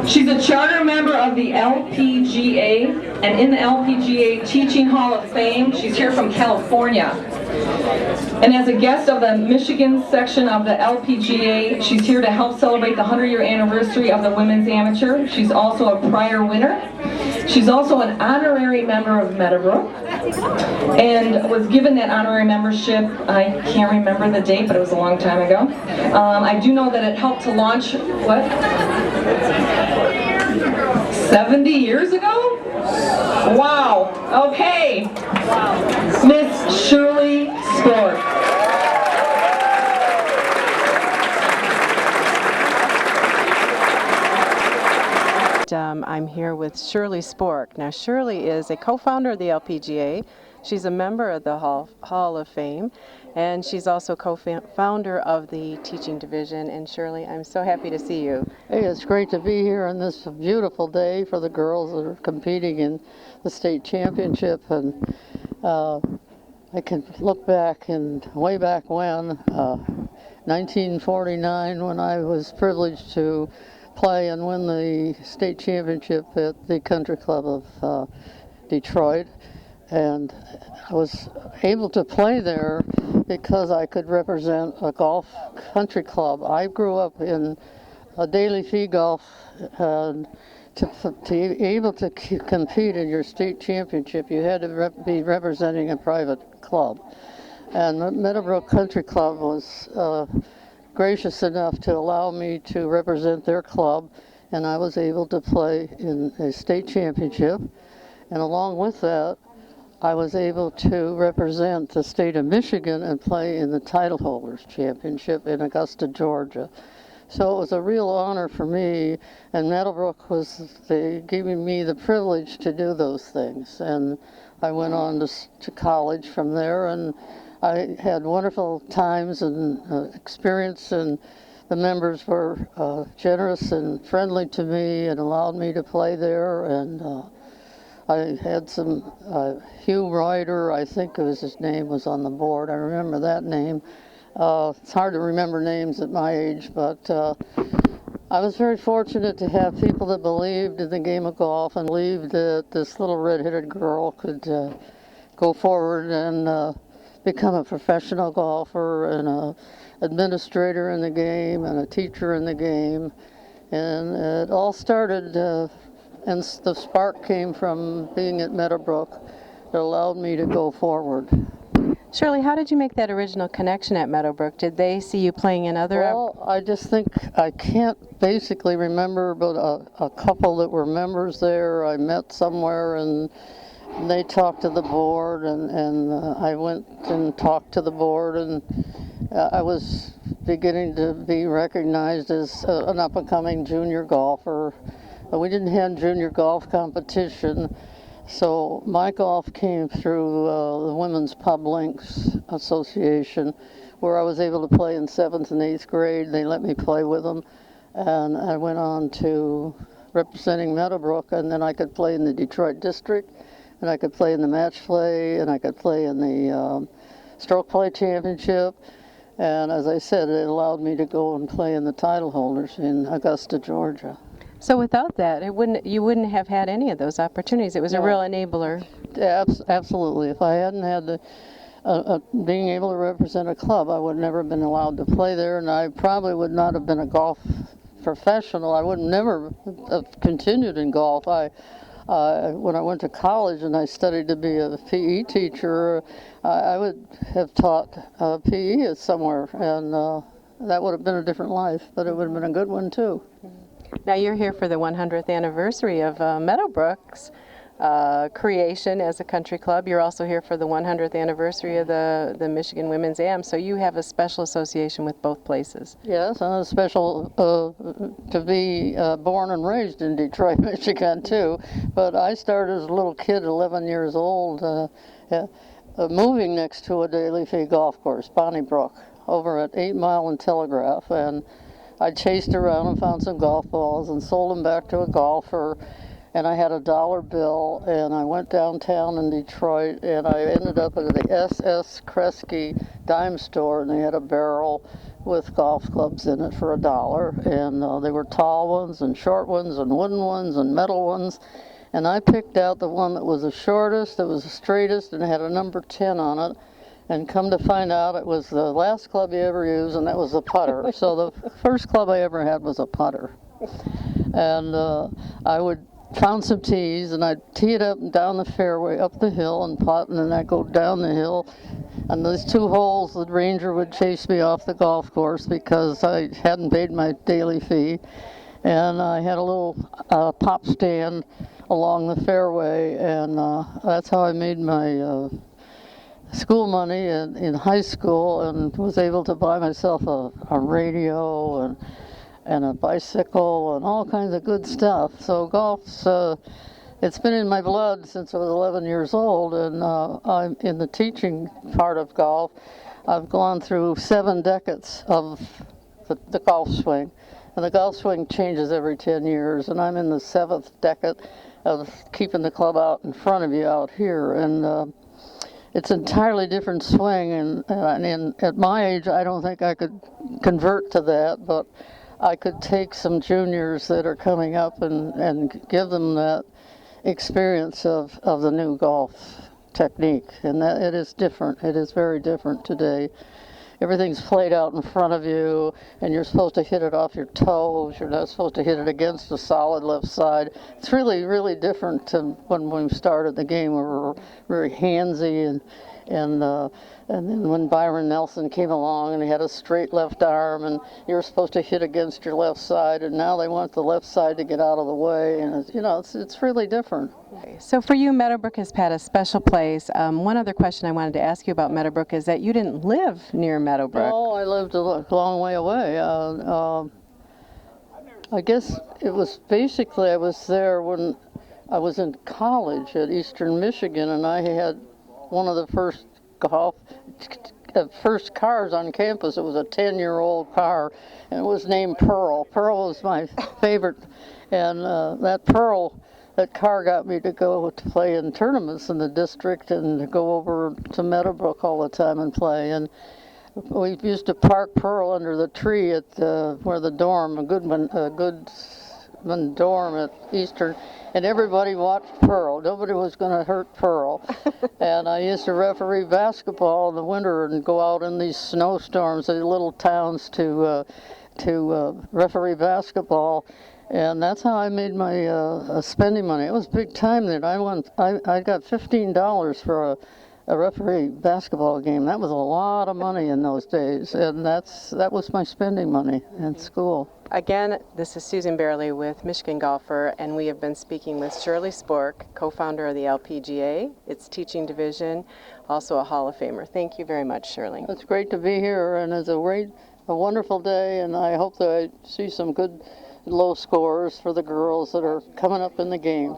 She's a charter member of the LPGA, and in the LPGA Teaching Hall of Fame. She's here from California. And as a guest of the Michigan section of the LPGA, she's here to help celebrate the 100-year anniversary of the Women's Amateur. She's also a prior winner. She's also an honorary member of Meadowbrook and was given that honorary membership. I can't remember the date, but it was a long time ago. I do know that it helped to launch, what? 70 years ago? Wow. Okay. Miss Shirley Spork. I'm here with Shirley Spork. Now, Shirley is a co-founder of the LPGA. She's a member of the Hall of Fame, and she's also co-founder of the teaching division. And Shirley, I'm so happy to see you. Hey, it's great to be here on this beautiful day for the girls that are competing in the state championship. And I can look back and way back when, 1949, when I was privileged to play and win the state championship at the Country Club of Detroit. And I was able to play there because I could represent a golf country club. I grew up in a daily fee golf, and to be able to compete in your state championship, you had to be representing a private club. And Meadowbrook Country Club was gracious enough to allow me to represent their club, and I was able to play in a state championship. And along with that, I was able to represent the state of Michigan and play in the Title Holders Championship in Augusta, Georgia. So it was a real honor for me, and Meadowbrook giving me the privilege to do those things. And I went on to college from there, and I had wonderful times and experience, and the members were generous and friendly to me and allowed me to play there. And I had some, Hugh Ryder, I think his name was on the board. I remember that name. It's hard to remember names at my age, but I was very fortunate to have people that believed in the game of golf and believed that this little red-headed girl could go forward and become a professional golfer and an administrator in the game and a teacher in the game. And it all started, and the spark came from being at Meadowbrook that allowed me to go forward. Shirley, how did you make that original connection at Meadowbrook? Did they see you playing in other? Well, I just think I can't basically remember, but a couple that were members there I met somewhere, and they talked to the board, and I went and talked to the board, and I was beginning to be recognized as an up-and-coming junior golfer. We didn't have junior golf competition, so my golf came through the Women's Pub Links Association, where I was able to play in 7th and 8th grade. They let me play with them, and I went on to representing Meadowbrook, and then I could play in the Detroit District, and I could play in the match play, and I could play in the stroke play championship. And as I said, it allowed me to go and play in the title holders in Augusta, Georgia. So without that, you wouldn't have had any of those opportunities. It was a real enabler. Absolutely. If I hadn't had being able to represent a club, I would never have been allowed to play there, and I probably would not have been a golf professional. I would never have continued in golf. When I went to college and I studied to be a PE teacher, I would have taught PE somewhere, and that would have been a different life, but it would have been a good one too. Now you're here for the 100th anniversary of Meadowbrook's creation as a country club. You're also here for the 100th anniversary of the Michigan Women's Am, so you have a special association with both places. Yes, and a special to be born and raised in Detroit, Michigan too. But I started as a little kid, 11 years old, moving next to a daily fee golf course, Bonnybrook, over at 8 Mile and Telegraph, and I chased around and found some golf balls and sold them back to a golfer, and I had a $1 bill, and I went downtown in Detroit, and I ended up at the S.S. Kresge dime store, and they had a barrel, with golf clubs in it for $1, and they were tall ones and short ones and wooden ones and metal ones. And I picked out the one that was the shortest, that was the straightest, and had a number 10 on it. And come to find out, it was the last club you ever used, and that was a putter. So the first club I ever had was a putter. And I would found some tees, and I'd tee it up and down the fairway, up the hill, and putt, and then I'd go down the hill. And those 2 holes, the ranger would chase me off the golf course because I hadn't paid my daily fee. And I had a little pop stand along the fairway, and that's how I made my school money in high school, and was able to buy myself a radio and a bicycle and all kinds of good stuff. So golf's it's been in my blood since I was 11 years old, and I'm in the teaching part of golf. I've gone through 7 decades of the golf swing, and the golf swing changes every 10 years, and I'm in the 7th decade of keeping the club out in front of you out here, and it's an entirely different swing, and at my age, I don't think I could convert to that, but I could take some juniors that are coming up and give them that experience of the new golf technique, and that it is different. It is very different today. Everything's played out in front of you, and you're supposed to hit it off your toes. You're not supposed to hit it against the solid left side. It's really, really different to when we started the game. We were very handsy, and then when Byron Nelson came along and he had a straight left arm, and you were supposed to hit against your left side, and now they want the left side to get out of the way, and it's really different. So for you, Meadowbrook has had a special place. One other question I wanted to ask you about Meadowbrook is that you didn't live near Meadowbrook. Oh, I lived a long way away. I guess it was basically I was there when I was in college at Eastern Michigan, and I had one of the first cars on campus. It was a 10-year-old car, and it was named Pearl. Pearl was my favorite, and that car got me to go to play in tournaments in the district and to go over to Meadowbrook all the time and play. And we used to park Pearl under the tree at where the dorm, a Goodman dorm at Eastern, and everybody watched Pearl. Nobody was going to hurt Pearl. And I used to referee basketball in the winter and go out in these snowstorms, these little towns to referee basketball. And that's how I made my spending money. It was big time then. I got $15 for a referee basketball game. That was a lot of money in those days, and that was my spending money in school. Again, this is Susan Barely with Michigan Golfer, and we have been speaking with Shirley Spork, co-founder of the LPGA, its teaching division, also a Hall of Famer. Thank you very much, Shirley. It's great to be here, and it's a wonderful day, and I hope that I see some good low scores for the girls that are coming up in the game.